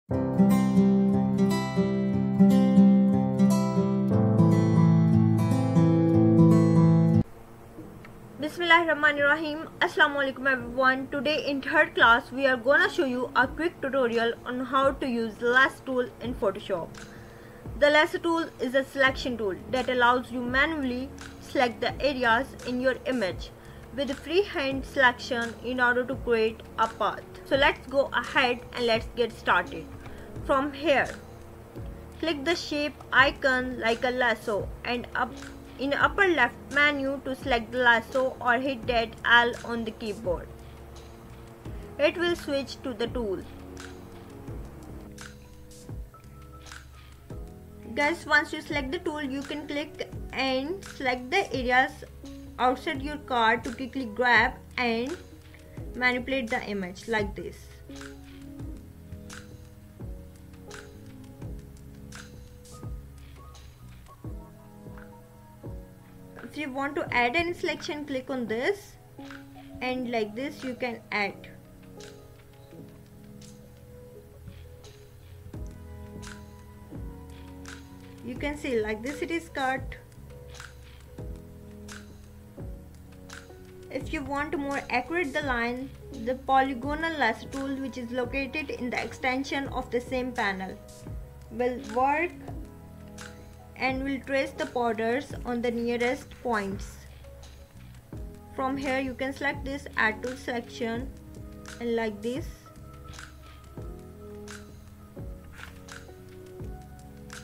Bismillahirrahmanirrahim. Assalamualaikum everyone. Today in third class we are gonna show you a quick tutorial on how to use the lasso tool in Photoshop. The lasso tool is a selection tool that allows you manually select the areas in your image with freehand selection in order to create a path. So let's go ahead and let's get started. From here, click the shape icon like a lasso and up in the upper left menu to select the lasso or hit that L on the keyboard. It will switch to the tool. Guys, once you select the tool, you can click and select the areas outside your card to quickly grab and manipulate the image like this. If you want to add any selection, click on this and like this you can add. You can see like this it is cut. If you want to more accurate the line, the polygonal lasso tool, which is located in the extension of the same panel, will work and will trace the borders on the nearest points. From here you can select this add to selection and like this.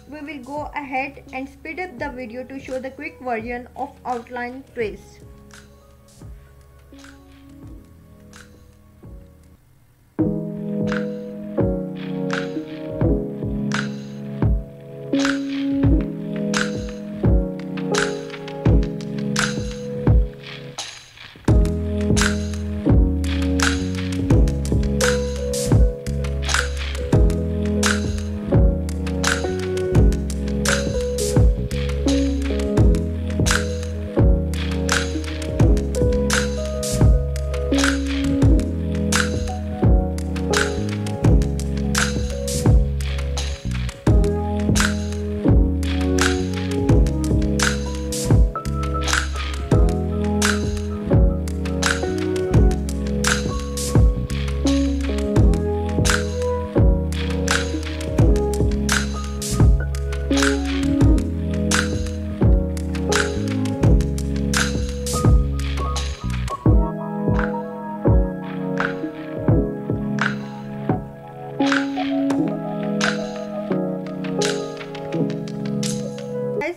We will go ahead and speed up the video to show the quick version of outline trace.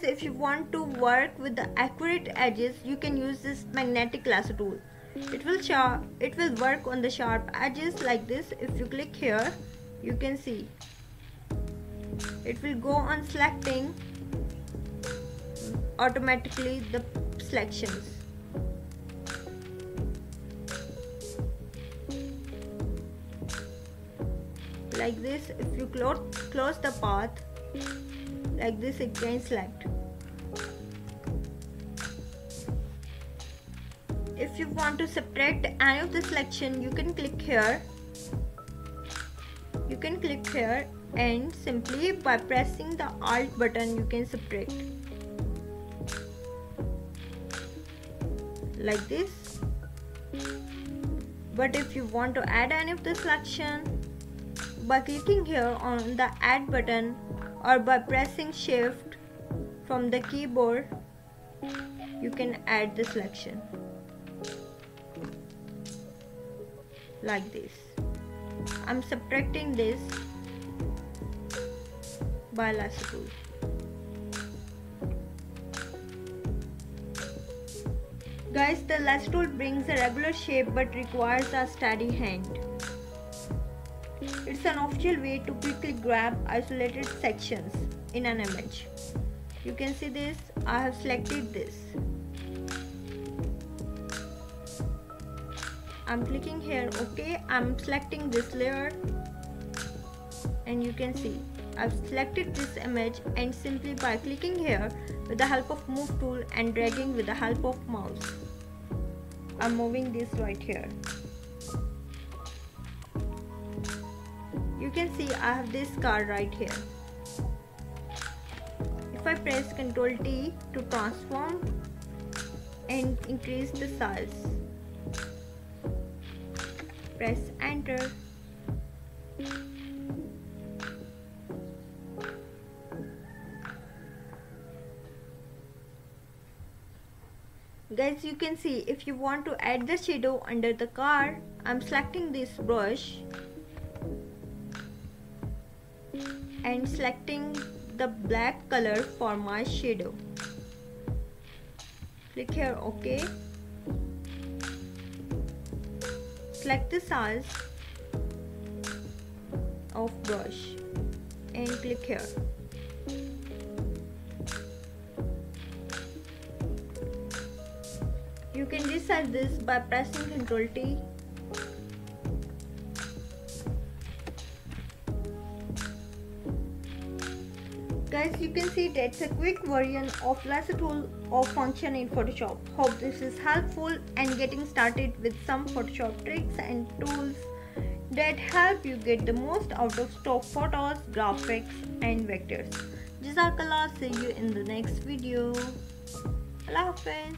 If you want to work with the accurate edges, you can use this magnetic lasso tool. It will work on the sharp edges like this. If you click here, you can see it will go on selecting automatically the selections. Like this, if you close the path like this, it can select. If you want to subtract any of the selection, you can click here. You can click here and simply by pressing the Alt button you can subtract. Like this. But if you want to add any of the selection, by clicking here on the Add button or by pressing Shift from the keyboard, you can add the selection like this. I'm subtracting this by lasso tool. Guys, the lasso tool brings a regular shape but requires a steady hand. It's an official way to quickly grab isolated sections in an image. You can see this, I have selected this. I'm clicking here OK. I'm selecting this layer and you can see I've selected this image, and simply by clicking here with the help of move tool and dragging with the help of mouse, I'm moving this right here. You can see I have this card right here. If I press Ctrl T to transform and increase the size, press enter. Guys, you can see if you want to add the shadow under the card, I'm selecting this brush and selecting the black color for my shadow. Click here OK. Select the size of brush and click here. You can resize this by pressing Ctrl T. Guys, you can see that's a quick version of lasso tool of function in Photoshop. Hope this is helpful and getting started with some Photoshop tricks and tools that help you get the most out of stock photos, graphics and vectors. Jazak Allah, see you in the next video. Allah Hafiz.